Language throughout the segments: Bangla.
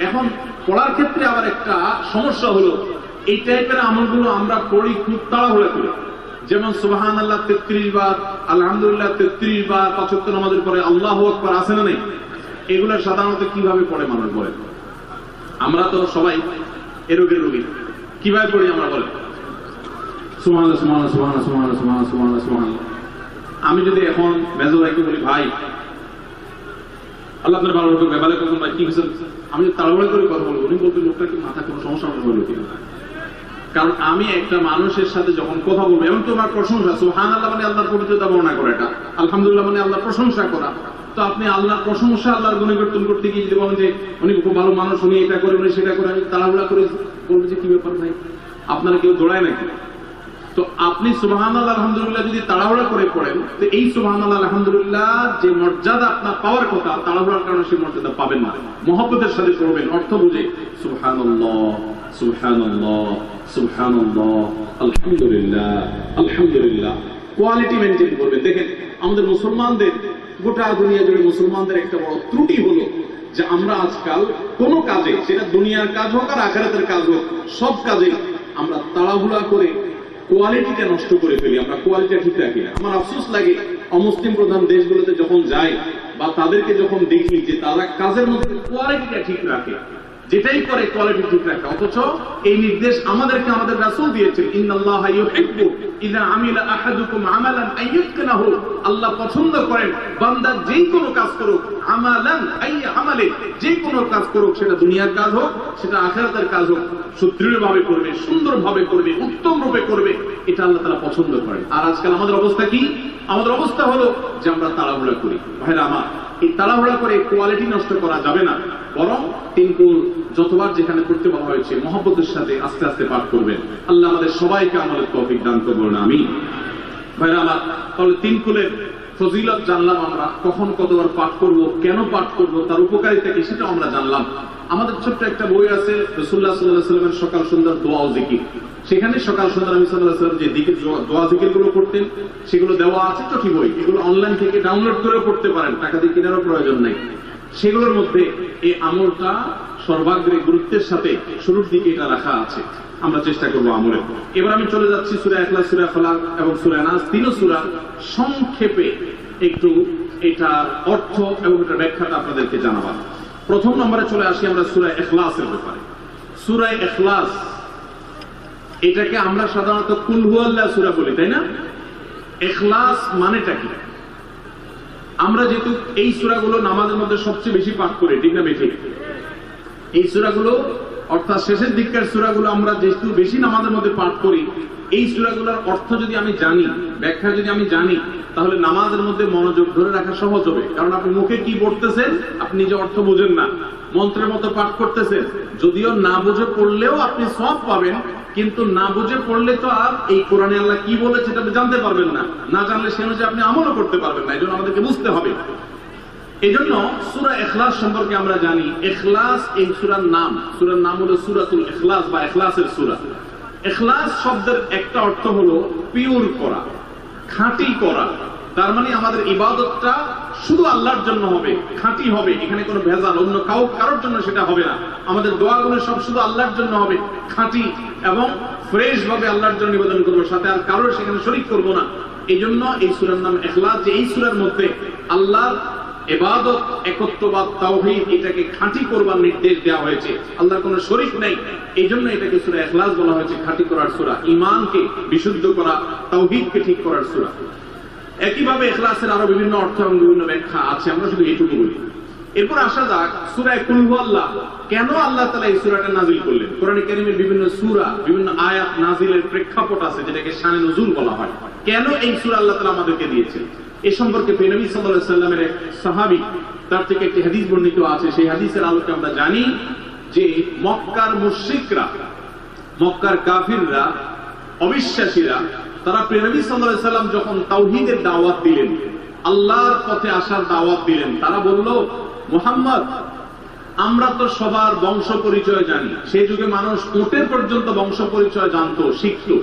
এখন পড়ার ক্ষেত্রে আবার একটা সমস্যা হলো, এই টাইপের আমলগুলো আমরা পড়ি খুব তাড়াহুড়া করে। যেমন সুবহানাল্লাহ 33 বার, আলহামদুলিল্লাহ 33 বার, 5 ওয়াক্ত নামাজের পরে আল্লাহু আকবার আছে না নেই? এগুলো সাধারণত কিভাবে পড়ে মানুষ বলে? আমরা তো সবাই এ রোগের রোগী। কিভাবে পড়ি আমরা বলে? সুবহানাল্লাহ সুবহানাল্লাহ সুবহানাল্লাহ সুবহানাল্লাহ সুবহানাল্লাহ সুবহানাল্লাহ সুবহানাল্লাহ। আমি যদি এখন মেজো ভাইকে বলি, ভাই আল্লাহ আপনার ভালো করবে, ভালো করবেন ভাই, কি হয়েছে? আমি তাড়াহুড়া করে কথা বলবো, উনি বলবেন লোকটা কি মাথা কোনো সমস্যা হলো কিনা। কারণ আমি একটা মানুষের সাথে যখন কথা বলবো, এবং তোমার প্রশংসা, সুবহানাল্লাহ মানে আল্লাহর পবিত্রতা বর্ণনা করা, এটা আলহামদুলিল্লাহ মানে আল্লাহর প্রশংসা করা। তো আপনি আল্লাহর প্রশংসা, আল্লাহর গুণকীর্তন করতে গিয়ে যদি বলেন যে উনি খুব ভালো মানুষ, উনি এটা করে, উনি সেটা করে, আমি তাড়াহুড়া করে বলবো যে কি ব্যাপার ভাই, আপনারা কেউ দৌড়ায় নাকি? তো আপনি সুবহানাল্লাহ আলহামদুলিল্লাহ যদি তাড়াহুড়া করে পড়েন, তো এই সুবহানাল্লাহ আলহামদুলিল্লাহ যে মর্যাদা আপনার পাওয়ার কথা, তাড়াহুড়ার কারণে সেই মর্যাদা পাবেন না। মহব্বতের সাথে পড়বেন, অর্থ বুঝে, সুবহানাল্লাহ সুবহানাল্লাহ সুবহানাল্লাহ আলহামদুলিল্লাহ আলহামদুলিল্লাহ। কোয়ালিটি মেনটেন করবেন। দেখেন আমাদের মুসলমানদের, গোটা দুনিয়া জুড়ে মুসলমানদের একটা বড় ত্রুটি হলো যে আমরা আজকাল কোন কাজে, সেটা দুনিয়ার কাজ হোক আর আখিরাতের কাজ হোক, সব কাজে আমরা তাড়াহুড়া করে কোয়ালিটিটা নষ্ট করে ফেলি, আমরা কোয়ালিটিটা ঠিক রাখি না। আমার আফসোস লাগে অমুসলিম প্রধান দেশগুলোতে যখন যাই বা তাদেরকে যখন দেখি যে তারা কাজের মধ্যে কোয়ালিটিটা ঠিক রাখে, যেটাই করে কোয়ালিটি ঠিক রাখে, অথচ এই নির্দেশ আমাদেরকে আমাদের রাসূল দিয়েছেন, ইন্নাল্লাহা ইউহিব্বু ইযা আমিলা আহাদুকুম আমালান আইয়ুতকানাহু। আল্লাহ পছন্দ করেন বান্দা যেই কোনো কাজ করুক, আমালান আই আমালে, যেই কোনো কাজ করুক, সেটা দুনিয়ার কাজ হোক, সেটা আখিরাতের কাজ হোক, সুদৃঢ়ভাবে করবে, সুন্দরভাবে করবে, উত্তম রূপে করবে, এটা আল্লাহ তাআলা পছন্দ করেন। আর আজকাল আমাদের অবস্থা কি? আমাদের অবস্থা হলো যে আমরা তাড়াহুড়া করি। ভাইরা আমার, এই তাড়াহুড়া করে কোয়ালিটি নষ্ট করা যাবে না, বরং তিনকুল যতবার যেখানে করতে বলা হয়েছে মহব্বতের সাথে আস্তে আস্তে পাঠ করবেন। আল্লাহ আমাদের সবাইকে আমলের তৌফিক দান করবেন, আমিন। ভাইরা আমার, তাহলে তিনকুলের ফজিলত জানলাম আমরা, কখন কতবার পাঠ করব, কেন পাঠ করব, তার উপকারিতা কি সেটা আমরা জানলাম। আমাদের ছোট্ট একটা বই আছে রাসূলুল্লাহ সাল্লাল্লাহু আলাইহি ওয়াসাল্লামের সকাল সন্ধ্যার দোয়া ও জিকির। সেখানে সকাল সন্ধ্যা নবী সাল্লাল্লাহু আলাইহি ওয়াসাল্লাম যে দিকের দোয়া জিকির গুলো করতেন সেগুলো দেওয়া আছে, চটি বই, এগুলো অনলাইন থেকে ডাউনলোড করে পড়তে পারেন, টাকা দিয়ে কেনারও প্রয়োজন নাই। সেগুলোর মধ্যে এই আমলটা সর্বাগ্রে গুরুত্বের সাথে শুরুর দিকে এটা রাখা আছে, আমরা চেষ্টা করবো আমলের। এবার আমি চলে যাচ্ছি সূরা ইখলাস, সূরা ফালাক এবং সূরা নাস, তিনও সূরা সংক্ষেপে একটু এটার অর্থ এবং এটার ব্যাখ্যাটা আপনাদেরকে জানাবো। প্রথম নম্বরে চলে আসি আমরা সূরা ইখলাসের ব্যাপারে। সূরা ইখলাস, এটাকে আমরা সাধারণত কুল হুয়াল্লাহ সূরা বলি, তাই না? ইখলাস মানেটা কি? আমরা যেহেতু এই সূরাগুলো নামাজের মধ্যে সবচেয়ে বেশি পাঠ করি, ঠিক না বেঠিক? এই সূরাগুলো অর্থাৎ শেষের দিককার সূরাগুলো আমরা যেহেতু বেশি নামাজের মধ্যে পাঠ করি, এই সূরাগুলোর অর্থ যদি আমি জানি, ব্যাখ্যা যদি আমি জানি, তাহলে নামাজের মধ্যে মনোযোগ ধরে রাখা সহজ হবে। কারণ আপনি মুখে কি পড়তেছেন, আপনি যে অর্থ বোঝেন না, মন্ত্রের মতো পাঠ করতেছেন, যদিও না বুঝে পড়লেও আপনি সওয়াব পাবেন, কিন্তু না বুঝে পড়লে তো আর এই কোরআনে আল্লাহ কি বলেছে এটা জানতে পারবেন না, না জানলে সে অনুযায়ী আপনি আমলও করতে পারবেন না। এই জন্য আমাদেরকে বুঝতে হবে। এই জন্য সূরা ইখলাস সম্পর্কে আমরা জানি, ইখলাস এই সূরার নাম, সূরার নাম হলো সূরাতুল ইখলাস বা ইখলাসের সূরা। ইখলাস শব্দের একটা অর্থ হলো পিওর করা, খাঁটি করা। তার মানে আমাদের ইবাদতটা শুধু আল্লাহর জন্য হবে, খাঁটি হবে, এখানে কোনো ভেজাল অন্য কারোর জন্য সেটা হবে না। আমাদের দোয়াগুলো সব শুধু আল্লাহর জন্য হবে, খাঁটি এবং ফ্রেশ ভাবে আল্লাহর জন্য নিবেদন করবো, সাথে আর কারোর সেখানে শরীক করবো না। এই জন্য এই সূরার নাম ইখলাস, যে এই সূরার মধ্যে আল্লাহর ইবাদত, একত্ববাদ, তাওহীদ, এটাকে খাঁটি করবার নির্দেশ দেওয়া হয়েছে। আল্লাহর কোনো শরীক নাই, এই জন্য এটাকে সূরা ইখলাস বলা হয়েছে, খাঁটি করার সূরা, ঈমানকে বিশুদ্ধ করা, তাওহীদকে ঠিক করার সূরা। একইভাবে ইখলাসের আরো বিভিন্ন অর্থ এবং বিভিন্ন ব্যাখ্যা আছে, আমরা শুধু এইটুকু বলি। এরপর আসা যাক সূরা কুল হুয়াল্লাহ। কেন আল্লাহ তাআলা এই সূরাটা নাযিল করলেন? কোরআনে কারীমের বিভিন্ন সূরা, বিভিন্ন আয়াত নাযিলের প্রেক্ষাপট আছে, যেটাকে শানে নুজুল বলা হয়। কেন এই সূরা আল্লাহ তাআলা আমাদেরকে দিয়েছেন, এই সম্পর্কে নবী সাল্লাল্লাহু আলাইহি ওয়াসাল্লামের এক সাহাবী, তার থেকে একটি হাদিস বর্ণিত আছে। সেই হাদিসের আলোকে আমরা জানি যে মক্কার মুশরিকরা, মক্কার কাফিররা, অবিশ্বাসীরা, তারা নবী সাল্লাল্লাহু আলাইহি ওয়াসাল্লাম যখন তাওহীদের দাওয়াত দিলেন, আল্লাহর পথে আসার দাওয়াত দিলেন, তারা বলল, মুহাম্মদ, আমরা তো সবার বংশ পরিচয় জানি। সেই যুগে মানুষ উটের পর্যন্ত বংশ পরিচয় জানতো, শিখতো।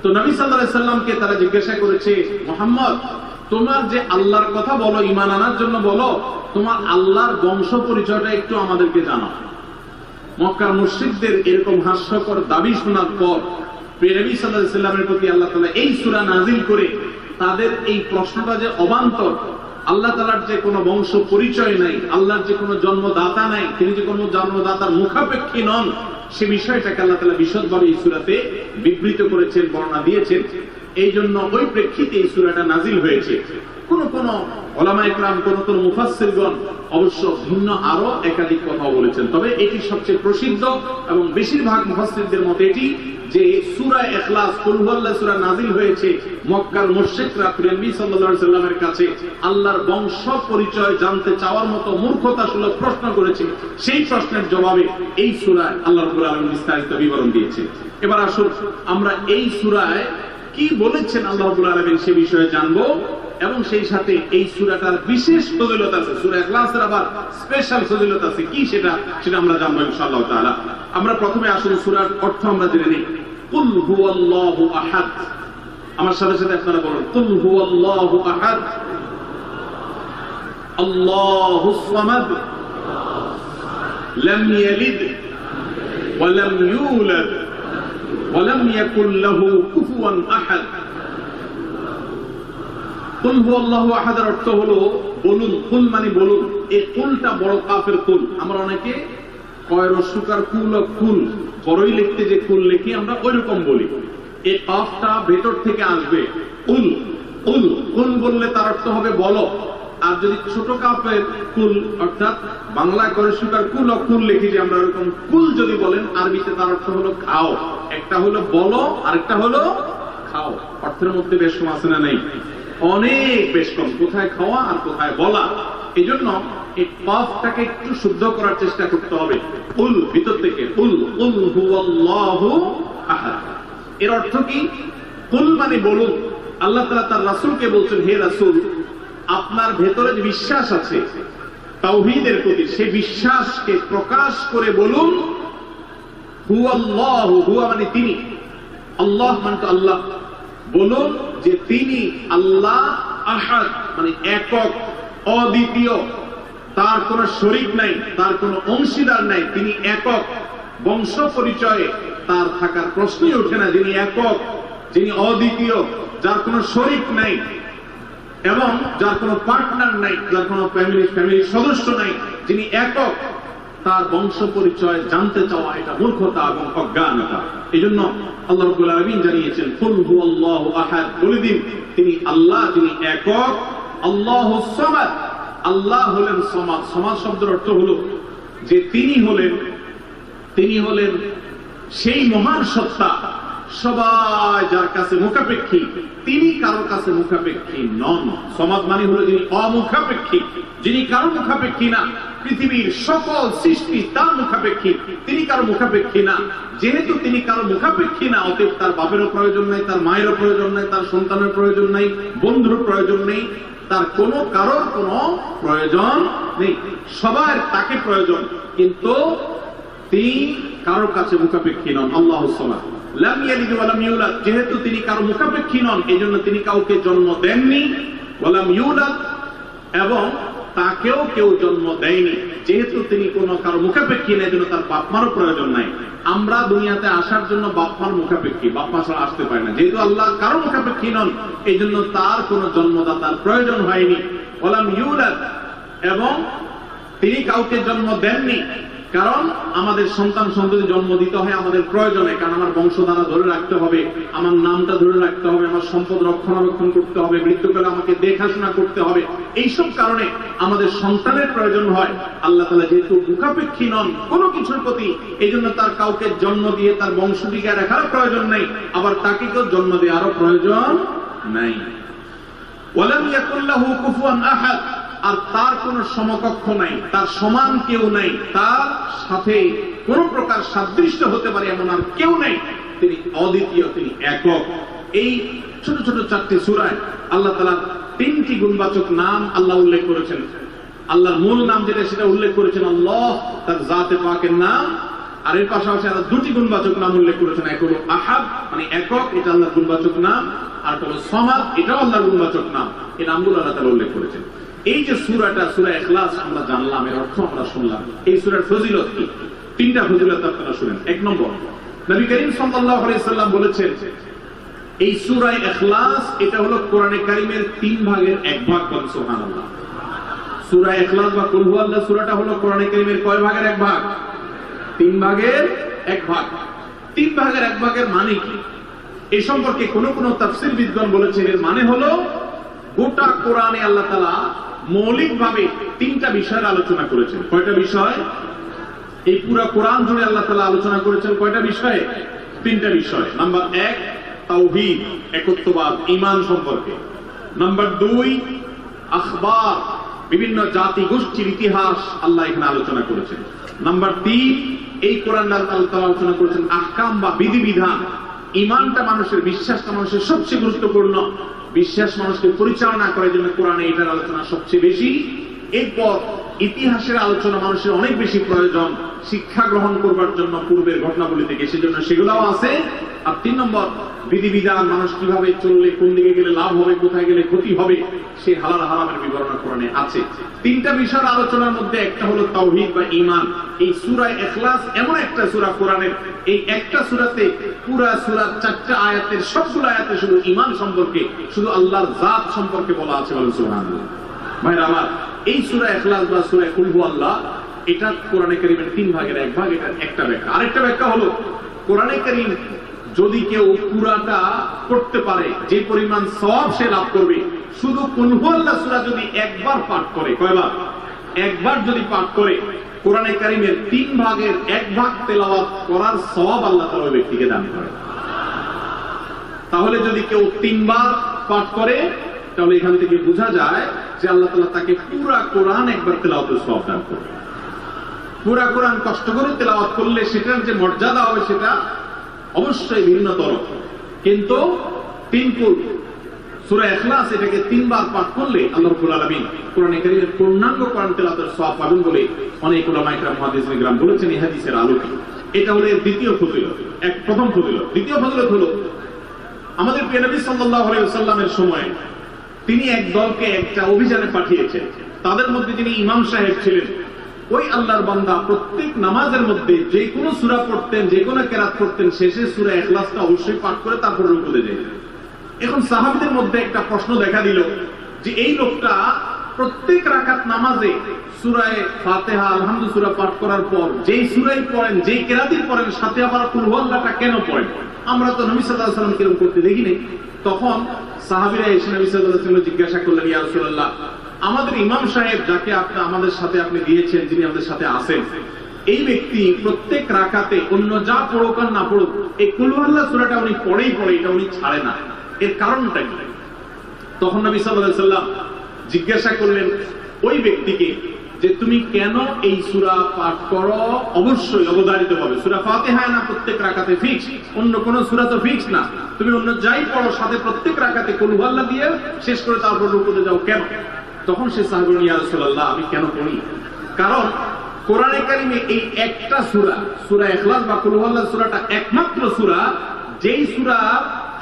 তো নবী সাল্লাল্লাহু আলাইহি ওয়াসাল্লামকে তারা জিজ্ঞাসা করেছে, মুহাম্মদ, তোমার যে আল্লাহর কথা বলো, ঈমান আনার জন্য বলো, তোমার আল্লাহর বংশ পরিচয়টা একটু আমাদেরকে জানাও। মক্কার মুশরিকদের এরকম হাস্যকর দাবি শোনার পর প্রিয় নবী সাল্লাল্লাহু আলাইহি ওয়াসাল্লামের প্রতি আল্লাহ তাআলা এই সূরা নাযিল করে তাদের এই প্রশ্নটা যে অবান্তর, আল্লাহ তাআলার যে কোনো বংশ পরিচয় নাই, আল্লাহর যে কোনো জন্মদাতা নাই, তিনি যে কোনো জন্মদাতার মুখাপেক্ষী নন, সে বিষয়টাকে আল্লাহ তাআলা বিশদভাবে এই সূরাতে বিবৃত করেছেন, বর্ণনা দিয়েছেন। এই জন্য ওই প্রেক্ষিতে এই সূরাটা নাযিল হয়েছে। কোন কোন উলামায়ে কেরাম, কোন মুফাসসিরগণ অবশ্য ভিন্ন আরো একাধিক কথা বলেছেন, তবে এটি সবচেয়ে প্রসিদ্ধ এবং বেশিরভাগ মুফাসসিরদের মতে এটি যে সূরা ইখলাস কুল হুয়াল্লাহু সূরা নাযিল হয়েছে মক্কার মুশরিকরা নবী সাল্লাল্লাহু আলাইহি ওয়াসাল্লামের কাছে আল্লাহর বংশ পরিচয় জানতে চাওয়ার মতো মূর্খতাসুলভ প্রশ্ন করেছে, সেই প্রশ্নের জবাবে এই সূরায় আল্লাহ রাব্বুল আলামিন বিস্তারিত বিবরণ দিয়েছেন। এবার আসুন আমরা এই সূরায় কি বলেছেন আল্লাহ রাব্বুল আলামিন সে বিষয়ে জানবো, এবং সেই সাথে এই সূরাটার বিশেষ ফজিলত আছে, সূরা ইখলাসের আবার স্পেশাল ফজিলত আছে কি সেটা আমরা জানবো ইনশাআল্লাহ তাআলা। আমরা প্রথমে আসলে সূরার অর্থ আমরা জেনে নিই। কুল হুয়াল্লাহু আহাদ, আমার সাথে সাথে আপনারা বলুন কুল হুয়াল্লাহু আহাদ আল্লাহুস সামাদ লাম ইয়ালিদ ওয়া লাম ইউলাদ ওয়া লাম ইয়াকুল লাহু কুফুয়ান আহাদ। কুল হুয়াল্লাহু আহাদের অর্থ হলো বলুন, কুল মানে বলুন। এই কুলটা বড় কাফের কুল, আমরা অনেকে কয় রস্যকার কুল ও কুল বড়ই লিখতে যে কুল লিখি আমরা ওইরকম বলি, এই কাফটা ভেতর থেকে আসবে কুল। কুল কুল বললে তার অর্থ হবে বলো, আর যদি ছোট কাফের কুল অর্থাৎ বাংলায় করে সুকার কুল ও কুল লিখি যে আমরা ওরকম কুল যদি বলেন আরবিতে তার অর্থ হলো খাও। একটা হলো বলো আরেকটা হলো খাও, অর্থের মধ্যে বেশ কম আছে না নেই? অনেক বেশ কম, কোথায় খাওয়া আর কোথায় বলা। এই জন্য এই কাফটাকে একটু শুদ্ধ করার চেষ্টা করতে হবে। কুল ভিতর থেকে কুল, কুল হুয়াল্লাহু আহাদ। এর অর্থ কি? কুল মানে বলুন। আল্লাহ তাআলা তার রাসূলকে বলছেন, হে রাসূল, আপনার ভেতরে যে বিশ্বাস আছে তাওহীদের প্রতি, সেই বিশ্বাসকে প্রকাশ করে বলুন হুয়াল্লাহু, হুয়া মানে তিনি, আল্লাহ মানে তো আল্লাহ, বলুন যে তিনি আল্লাহ, আহাদ মানে একক, অদ্বিতীয়, তার কোনো শরীক নাই, তার কোনো অংশীদার নাই, তিনি একক। বংশ পরিচয়ে তার থাকার প্রশ্নই ওঠে না। যিনি একক, যিনি অদ্বিতীয়, যার কোনো শরীক নাই এবং যার কোনো পার্টনার নাই, যার কোনো ফ্যামিলির সদস্য নাই, যিনি একক, তার বংশ পরিচয় জানতে চাওয়া এটা মূর্খতা এবং অজ্ঞানতা। এই জন্য আল্লাহ রাব্বুল আলামিন জানিয়েছেন কুল হুয়াল্লাহু আহাদ, বলে দিন তিনি আল্লাহ, তিনি একক। আল্লাহুস সামাদ, আল্লাহ হলেন সমাদ। সমাদ শব্দের অর্থ হলো যে তিনি হলেন সেই মহান সত্তা, সবাই যার কাছে মুখাপেক্ষী, তিনি কারোর কাছে মুখাপেক্ষী নন। সমাদ মানে হলো যিনি অমুখাপেক্ষী, যিনি কারো মুখাপেক্ষী না। পৃথিবীর সকল সৃষ্টি তার মুখাপেক্ষী, তিনি কারো মুখাপেক্ষী না। যেহেতু তিনি কারো মুখাপেক্ষী না, অতএব তার বাপেরও প্রয়োজন নাই, তার মায়েরও প্রয়োজন নাই, তার সন্তানের প্রয়োজন নাই, বন্ধুর প্রয়োজন নেই, তার কারোর কোনো প্রয়োজন নেই। সবার তাকে প্রয়োজন, কিন্তু তিনি কারোর কাছে মুখাপেক্ষী নন। আল্লাহুস সামাদ লাম ইয়ালিদ ওয়া লাম ইউলাদ, যেহেতু তিনি কারো মুখাপেক্ষী নন এই জন্য তিনি কাউকে জন্ম দেননি। ওয়া লাম ইউলাদ, এবং তাকেও কেউ জন্ম দেয়নি। যেহেতু তিনি কোনো কারো মুখাপেক্ষী না, এই জন্য তার বাপ মারও প্রয়োজন নাই। আমরা দুনিয়াতে আসার জন্য বাপ মার মুখাপেক্ষী, বাপ মা ছাড়া আসতে পারে না। যেহেতু আল্লাহ কারো মুখাপেক্ষী নন এই জন্য তার কোনো জন্মদাতার প্রয়োজন হয়নি। ওয়া লাম ইউলাদ, এবং তিনি কাউকে জন্ম দেননি। কারণ আমাদের সন্তান সন্ততি জন্ম দিতে হয় আমাদের প্রয়োজনে, কারণ আমার বংশধারা ধরে রাখতে হবে, আমার নামটা ধরে রাখতে হবে, আমার সম্পদ রক্ষণাবেক্ষণ করতে হবে, মৃত্যুকালে আমাকে দেখাশোনা করতে হবে। এইসব কারণে আমাদের সন্তানের প্রয়োজন হয়। আল্লাহ তাআলা যেহেতু মুখাপেক্ষী নন কোনো কিছুর প্রতি, এই জন্য তার কাউকে জন্ম দিয়ে তার বংশ টিকিয়ে রাখার প্রয়োজন নেই, আবার তাকে কেউ জন্ম দেওয়ারও প্রয়োজন নাই। ওয়ালাম ইয়াকুল লাহু কুফুয়ান আহাদ, আর তার কোন সমকক্ষ নাই, তার সমান কেউ নাই, তার সাথে কোন প্রকার সাদৃশ্য হতে পারে এমন আর কেউ নেই। তিনি অদ্বিতীয়, তিনি একক। এই ছোট ছোট চারটি সূরায় আল্লাহ তাআলা তিনটি গুণবাচক নাম আল্লাহ উল্লেখ করেছেন। আল্লাহর মূল নাম যেটা সেটা উল্লেখ করেছেন আল্লাহ, তার জাতে পাকের নাম, আর এর পাশাপাশি আল্লাহ দুটি গুণবাচক নাম উল্লেখ করেছেন। এক হলো আহাদ মানে একক, এটা আল্লাহর গুণবাচক নাম, আর হলো সমাদ, এটাও আল্লাহর গুণবাচক নাম। এই নামগুলো আল্লাহ তাআলা উল্লেখ করেছেন। এই যে সূরাটা, সূরা ইখলাস আমরা জানলাম, এর অর্থ আমরা শুনলাম। এই সূরার ফজিলত কি? তিনটা তিনটা ফজিলত আপনারা শুনেন। 1 নম্বর, নবী করিম সাল্লাল্লাহু আলাইহি সাল্লাম বলেছেন এই সূরা ইখলাস এটা হলো কোরআনে কারীমের 3 ভাগের 1 ভাগ। সুবহানাল্লাহ। সূরা ইখলাস বা কুল হুয়াল্লাহ সূরাটা হলো কোরআনে কারীমের কয় ভাগের 1 ভাগ? 3 ভাগের 1 ভাগ। 3 ভাগের 1 ভাগের মানে কি? এই সম্পর্কে কোন কোন তাফসীর বিদ্বান বলেছেন এর মানে হলো গোটা কোরআনে আল্লাহ তাআলা মৌলিকভাবে 3টা বিষয়ের আলোচনা করেছেন। কয়টা বিষয়? এই পুরো কোরআন জুড়ে আল্লাহ তাআলা আলোচনা করেছেন কয়টা বিষয়ে? 3টা বিষয়। নাম্বার 1 তাওহীদ, একত্ববাদ, ঈমান সম্পর্কে। নাম্বার 2 আখবার, বিভিন্ন জাতি গোষ্ঠীর ইতিহাস আল্লাহ এখানে আলোচনা করেছেন। নাম্বার 3 এই কোরআন আল্লাহ তাআলা আলোচনা করেছেন আহকাম বা বিধিবিধান। ঈমানটা মানুষের, বিশ্বাসটা মানুষের সবচেয়ে গুরুত্বপূর্ণ। বিশ্বাস মানুষকে পরিচালনা করার জন্য কোরআনে এটার আলোচনা সবচেয়ে বেশি। এরপর ইতিহাসের আলোচনা মানুষের অনেক বেশি প্রয়োজন শিক্ষা গ্রহণ করবার জন্য পূর্বের ঘটনাবলী থেকে, সেজন্য সেগুলোও আছে। আর 3 নম্বর বিধিবিধান, মানুষ কিভাবে চললে কোন দিকে গেলে লাভ হবে, কোথায় গেলে ক্ষতি হবে, সেই হালাল হারামের বিবরণ কোরআনে আছে। 3টা বিষয়ের আলোচনার মধ্যে একটা হলো তাওহীদ বা ঈমান। এই সূরা ইখলাস এমন একটা সূরা কোরআনের, এই একটা সূরাতে পুরা সূরার 4টা আয়াতের সবগুলো আয়াতে শুধু ঈমান সম্পর্কে, শুধু আল্লাহর জাত সম্পর্কে বলা আছে। বলেন সুবহানাল্লাহ। ভাইরা আমার, এই সূরা ইখলাস বা সূরা কুল হুয়াল্লাহ এটা কোরআনে কারীমের 3 ভাগের 1 ভাগ। এটা একটা ব্যাখ্যা। আরেকটা ব্যাখ্যা হলো কোরআনে কারীম যদি কেউ পুরাটা পড়তে পারে যে পরিমাণ সওয়াব সে লাভ করবে, শুধু কুল হুয়াল্লাহ সূরা যদি একবার পাঠ করে, কয়বার? একবার যদি পাঠ করে, কোরআনে কারীমের 3 ভাগের 1 ভাগ তেলাওয়াত করার সওয়াব আল্লাহ তাআলা ওই ব্যক্তিকে দান করে। তাহলে যদি কেউ 3 বার পাঠ করে, তাহলে এখান থেকে বোঝা যায় যে আল্লাহ তাআলা তাকে পুরা কোরআন একবার তেলাওয়াতের সওয়াব দান করবে। পুরা কোরআন কষ্ট করে তেলাওয়াত করলে সেটার যে মর্যাদা হবে সেটা অবশ্যই ভিন্নতর। কিন্তু 3 কুল সূরা ইখলাস এটাকে 3 বার পাঠ করলে আল্লাহ রাব্বুল আলামিন কোরআনে কারীমের পূর্ণাঙ্গ কোরআন তেলাওয়াতের সওয়াব পাবেন বলে অনেক উলামা ইকরাম মুহাদ্দিসিন ইকরাম বলেছেন এই হাদিসের আলোকে। এটা হলো দ্বিতীয় ফজিলত। প্রথম ফজিলত। দ্বিতীয় ফজিলত হলো আমাদের প্রিয় নবী সাল্লাল্লাহু আলাইহি ওয়াসাল্লামের সময় তিনি এক দলকে একটা অভিযানে পাঠিয়েছেন। তাদের মধ্যে যিনি ইমাম সাহেব ছিলেন, ওই আল্লাহর বান্দা প্রত্যেক নামাজের মধ্যে যে কোনো সূরা পড়তেন, যে কোনো কেরাত পড়তেন, শেষে সূরা ইখলাসটা অবশ্যই পাঠ করে তারপর রুকুতে যেতেন। এখন সাহাবীদের মধ্যে একটা প্রশ্ন দেখা দিল যে এই লোকটা প্রত্যেক রাকাত নামাজে সূরা ফাতিহা আলহামদুলিল্লাহ সূরা পাঠ করার পর যেই সূরাই পড়েন, যেই কেরাতই পড়েন, সাথে আবার কুল হুয়াল্লাহটা কেন পড়েন? আমরা তো নবী সাল্লাল্লাহু আলাইহি ওয়াসাল্লাম কেরকম করতে দেখিনি। তখন সাহাবীরা এসে নবী সাল্লাল্লাহু আলাইহি ওয়াসাল্লাম জিজ্ঞাসা করলেন, ইয়া রাসূলুল্লাহ, আমাদের ইমাম সাহেব যাকে আমাদের সাথে আপনি দিয়েছেন, যিনি আমাদের সাথে আছেন, এই ব্যক্তি প্রত্যেক রাকাতে অন্য যা পড়ুক আর না পড়ুক এই কুল হুয়াল্লাহ সূরাটা উনি পড়েই পড়ে, এটা উনি ছাড়ে না, এর কারণটা কি? তখন নবী সাল্লাল্লাহু আলাইহি ওয়াসাল্লাম জিজ্ঞাসা করলেন ওই ব্যক্তিকে যে তুমি কেন এই সূরা পাঠ করো? অবশ্যই অবধারিত হবে সূরা ফাতিহা না প্রত্যেক রাকাতে ফিক্স, অন্য কোন সূরা তো ফিক্স না, তুমি অন্য যাই পড়ো সাথে প্রত্যেক রাকাতে কুল হুয়াল্লাহ দিয়ে শেষ করে তারপর রুকুতে যাও কেন? তখন সে সাহাবী বললেন, ইয়া রাসূলুল্লাহ, আমি কেন পড়ি? কারণ কোরআনে কারীমে এই একটা সূরা, সূরা ইখলাস বা কুল হুয়াল্লাহ সূরাটা একমাত্র সূরা যেই সূরা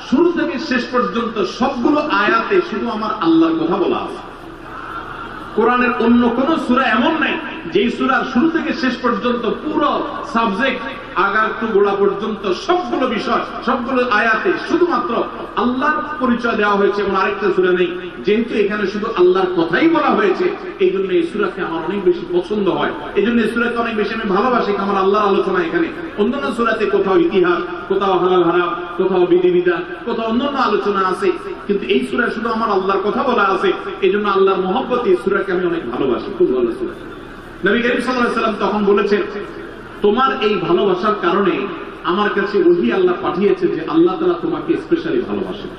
শুরু থেকে শেষ পর্যন্ত সবগুলো আয়াতে শুধু আমার আল্লাহর কথা বলা আছে। কোরআনের অন্য কোন সূরা এমন নাই যেই সূরার শুরু থেকে শেষ পর্যন্ত পুরো সাবজেক্ট আগার টু গোড়া পর্যন্ত সবগুলো বিষয়, সবগুলো আয়াতে শুধুমাত্র আল্লাহর পরিচয় দেওয়া হয়েছে এবং আরেকটা সূরা নেই। যেহেতু এখানে শুধু আল্লাহর কথাই বলা হয়েছে, এই জন্য এই সূরাকে আমার অনেক বেশি পছন্দ হয়, এই জন্য এই সূরাকে অনেক বেশি আমি ভালোবাসি। আমার আল্লাহর আলোচনা এখানে, অন্যান্য সূরাতে কোথাও ইতিহাস, কোথাও হালাল হারাম, কোথাও বিধিবিধান, কোথাও অন্যান্য আলোচনা আছে, কিন্তু এই সূরায় শুধু আমার আল্লাহর কথা বলা আছে। এই জন্য আল্লাহর মহব্বত এই সূরাকে আমি অনেক ভালোবাসি, খুব ভালো সূরা। নবী করিম সাল্লাল্লাহু আলাইহি ওয়াসাল্লাম তখন বলেছেন, তোমার এই ভালোবাসার কারণে আমার কাছে ওহী আল্লাহ পাঠিয়েছেন যে আল্লাহ তাআলা তোমাকে স্পেশালি ভালোবাসেন।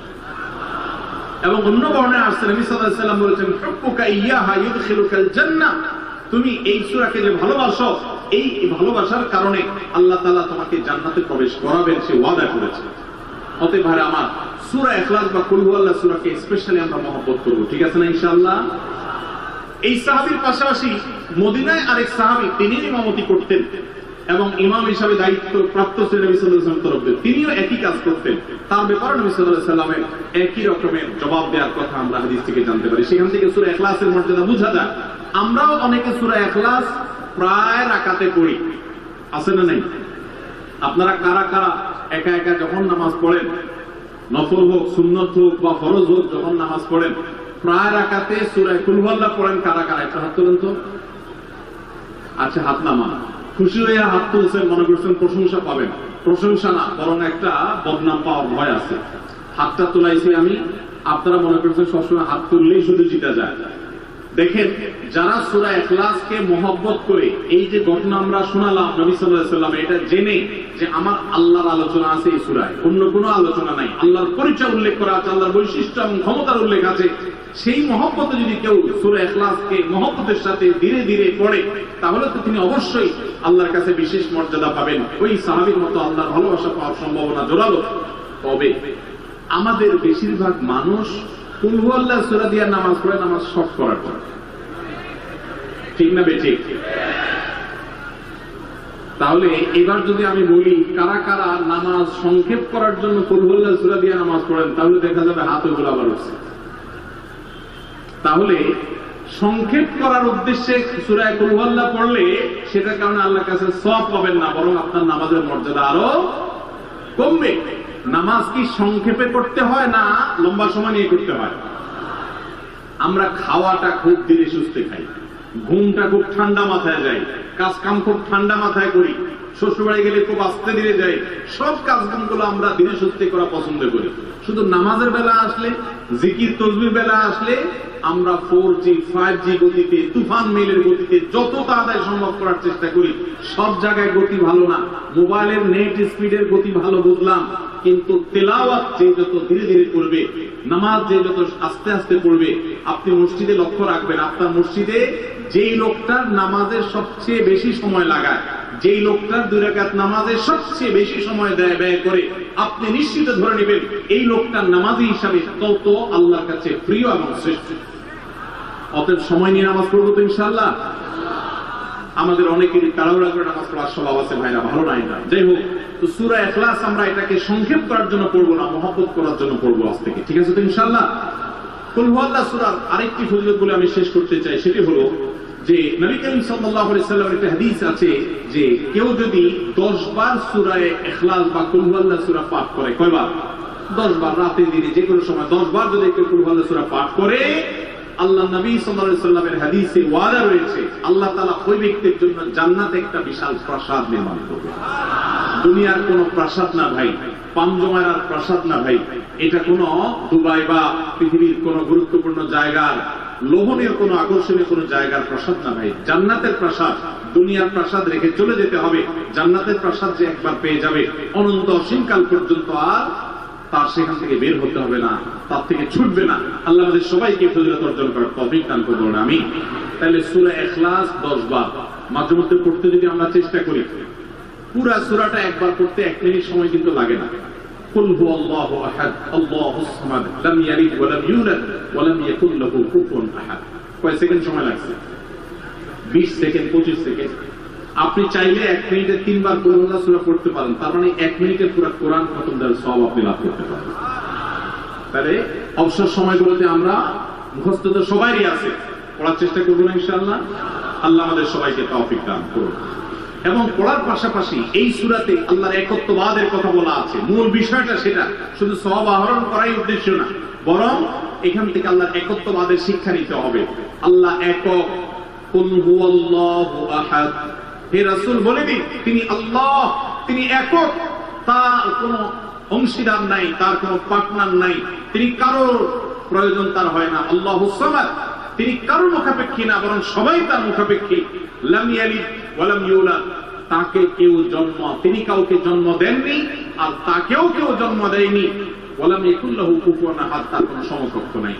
এবং অন্য বর্ণনায় আসছে নবী সাল্লাল্লাহু আলাইহি ওয়াসাল্লাম বলেছেন, হুব্বুকা ইয়াহা ইউদখিলুকাল জান্নাহ, তুমি এই সূরাকে যে ভালোবাসো, এই ভালোবাসার কারণে আল্লাহ তাআলা তোমাকে জান্নাতে প্রবেশ করাবেন, সে ওয়াদা করেছে। অতএব ভাই আমার, সূরা ইখলাস বা কুল হুয়াল্লাহ সূরাকে স্পেশালি আমরা মহব্বত করব, ঠিক আছে না ইনশাআল্লাহ? এই সাহাবীর পাশাপাশি মদিনায় আরেক সাহাবী, তিনি ইমামতি করতেন এবং ইমাম হিসাবে দায়িত্ব প্রাপ্ত ছিলেন নবী সাল্লাল্লাহু আলাইহি ওয়াসাল্লাম তরফে, তিনিও একই কাজ করতেন। তার ব্যাপারে নবী সাল্লাল্লাহু আলাইহি ওয়াসাল্লামের একই রকমের জবাব দেওয়ার কথা আমরা হাদিস থেকে জানতে পারি। সেখান থেকে সূরা ইখলাসের মর্যাদা বোঝা যায়। আমরাও অনেকে সূরা ইখলাস প্রায় রাকাতে পড়ি, আছে না নাই? আপনারা কারা কারা একা একা যখন নামাজ পড়েন, নফল হোক, সুন্নত হোক বা ফরজ হোক, যখন নামাজ পড়েন প্রায় রাকাতে সূরা কুল হুয়াল্লাহ পড়েন কারা কারা? একটা হাত তোলেন তো। আচ্ছা, হাত নামান। খুশি হয়ে হাত তুলছেন, মনে করছেন প্রশংসা পাবেন। প্রশংসা না, বরং একটা বদনাম পাওয়ার ভয় আছে। হাতটা তোলাইছি আমি, আপনারা মনে করছেন সবসময় হাত তুললেই শুধু জিতা যায়। দেখেন, যারা সূরা ইখলাসকে মহব্বত করে, এই যে ঘটনা আমরা শোনালাম নবী সাল্লাল্লাহু আলাইহি ওয়াসাল্লাম, এটা জেনে যে আমার আল্লাহর আলোচনা আছে এই সূরায়, অন্য কোনো আলোচনা নাই, আল্লাহর পরিচয় উল্লেখ করা আছে, আল্লাহর বৈশিষ্ট্য এবং ক্ষমতার উল্লেখ আছে, সেই মহব্বতে যদি কেউ সূরা ইখলাসকে মহব্বতের সাথে ধীরে ধীরে পড়ে, তাহলে তো তিনি অবশ্যই আল্লাহর কাছে বিশেষ মর্যাদা পাবেন। ওই সাহাবীর মতো আল্লাহর ভালোবাসা পাওয়ার সম্ভাবনা জোরালো। তবে আমাদের বেশিরভাগ মানুষ কুল হুয়াল্লাহ সূরা দিয়ে নামাজ পড়ে, নামাজ শর্ট করার জন্য। ঠিক না বেঠিক? তাহলে এবার যদি আমি বলি কারা কারা নামাজ সংক্ষেপ করার জন্য কুল হুয়াল্লাহ সূরা দিয়ে নামাজ পড়েন, তাহলে দেখা যাবে হাত ওগুলো আবার উঠছে। তাহলে সংক্ষেপ করার উদ্দেশ্যে সূরা কুল হুয়াল্লাহ পড়লে সেটার কারণে আল্লাহর কাছে সওয়াব পাবেন না, বরং আপনার নামাজের মর্যাদা আরো কমবে। নামাজ কি সংক্ষেপে করতে হয় না লম্বা সময় নিয়ে করতে হয়? আমরা খাওয়াটা খুব ধীরে সুস্থে খাই, ঘুমটা খুব ঠান্ডা মাথায় যায়, কাজ কাম খুব ঠান্ডা মাথায় করি, শ্বশুরবাড়ি গেলে খুব আস্তে ধীরে যাই, সব কাজগুলো আমরা ধীরে সুস্থে করা পছন্দ করি। শুধু নামাজের বেলা আসলে, জিকির তসবির বেলা আসলে আমরা 4G 5G গতিতে, তুফান মেলের গতিতে যত তাড়াতাড়ি সম্ভব করার চেষ্টা করি। সব জায়গায় গতি ভালো না, মোবাইলের নেট স্পিডের গতি ভালো বুঝলাম, কিন্তু তেলাওয়াত যে যত ধীরে ধীরে করবে, নামাজ যে যত আস্তে আস্তে পড়বে, আপনি মসজিদে লক্ষ্য রাখবেন, আপনার মসজিদে যেই লোকটার নামাজের সবচেয়ে বেশি সময় লাগায়, যেই লোকটার 2 রাকাত নামাজে সবচেয়ে বেশি সময় ব্যয় করে, আপনি নিশ্চিত ধরে নেবেন এই লোকটার নামাজি হিসাবে তত আল্লাহর কাছে প্রিয় এবং শ্রেষ্ঠ। অতএব সময় নিয়ে নামাজ পড়বো তো ইনশাআল্লাহ। আমাদের অনেকেরই তাড়াহুড়া করে নামাজ পড়ার স্বভাব আছে ভাইরা, ভালো নাই না। যাই হোক, তো সূরা ইখলাস আমরা এটাকে সংক্ষেপ করার জন্য পড়বো না, মহব্বত করার জন্য পড়বো আজ থেকে। ঠিক আছে তো ইনশাআল্লাহ? কুল হুয়াল্লাহ সূরার আরেকটি ফজিলত বলে আমি শেষ করতে চাই, সেটি হলো যে নবী করিম সাল্লাল্লাহু আলাইহি ওয়াসাল্লামের একটা হাদিস আছে যে কেউ যদি 10 বার সূরা ইখলাস বা কুল হুয়াল্লাহ সূরা পাঠ করে, কয়বার? 10 বার, রাতে দিনে যে কোনো সময় 10 বার যদি কেউ কুল হুয়াল্লাহ সূরা পাঠ করে, আল্লাহ নবী সাল্লাল্লাহু আলাইহি ওয়াসাল্লামের হাদিসে ওয়াদা রয়েছে আল্লাহ তাআলা ওই ব্যক্তির জন্য জান্নাতে একটা বিশাল প্রাসাদ নির্মাণ করবে। দুনিয়ার কোন প্রাসাদ না ভাই, পাঞ্জমারার প্রাসাদ না ভাই, এটা কোন দুবাই বা পৃথিবীর কোন গুরুত্বপূর্ণ জায়গার লোভনীয় কোন আকর্ষণীয় কোন জায়গার প্রাসাদ না ভাই, জান্নাতের প্রাসাদ। দুনিয়ার প্রাসাদ রেখে চলে যেতে হবে, জান্নাতের প্রাসাদ যে একবার পেয়ে যাবে অনন্ত অসীমকাল পর্যন্ত আর তার সেখান থেকে বের হতে হবে না, তার থেকে ছুটবে না। আল্লাহ আমাদের সবাইকে ফজিলত অর্জন করার তৌফিক দান করুন, আমিন। তাহলে সূরা ইখলাস 10 বার মাঝে মধ্যে পড়তে যদি আমরা চেষ্টা করি, পুরা সূরাটা একবার পড়তে 1 মিনিট সময় কিন্তু লাগে না। কুল হুয়াল্লাহু আহাদ আল্লাহুস সামাদ লাম ইয়ালিদ ওয়া লাম ইউলাদ ওয়া লাম ইয়াকুল লাহু কুফুয়ান আহাদ। কয় সেকেন্ড সময় লাগছে? 20 সেকেন্ড, 25 সেকেন্ড। আপনি চাইলে 1 মিনিটে 3 বার কুল হুয়াল্লাহ সূরা পড়তে পারেন, তার মানে 1 মিনিটে পুরো কোরআন খতম দেওয়ার সওয়াব আপনি লাভ করতে পারেন। তাহলে অবসর সময়গুলোতে আমরা মুখস্থ তো সবারই আছে, পড়ার চেষ্টা করব না ইনশাআল্লাহ। আল্লাহ আমাদের সবাইকে তৌফিক দান করুন। এবং পড়ার পাশাপাশি এই সূরাতে আল্লাহর একত্ববাদের কথা বলা আছে, মূল বিষয়টা সেটা, শুধু সওয়াব আহরণ করাই উদ্দেশ্য না, বরং এখান থেকে আল্লাহর একত্ববাদের শিক্ষা নিতে হবে। আল্লাহ একক, কুল হুয়াল্লাহু আহাদ। হে রাসূল বলে দিন তিনি আল্লাহ, তিনি একক, তার কোনো অংশীদার নাই, তার কোনো পার্টনার নাই, তিনি কারোর প্রয়োজন তার হয় না। আল্লাহুস সামাদ, তিনি কারোর মুখাপেক্ষী না, বরং সবাই তার মুখাপেক্ষী। লাম ইয়ালিদ ওয়া লাম ইউলাদ, তাকে কেউ জন্ম, তিনি কাউকে জন্ম দেননি আর তাকেও কেউ জন্ম দেয়নি। ওয়া লাম ইয়াকুল লাহু কুফুয়ান আহাদ, তার কোনো সমকক্ষ নাই।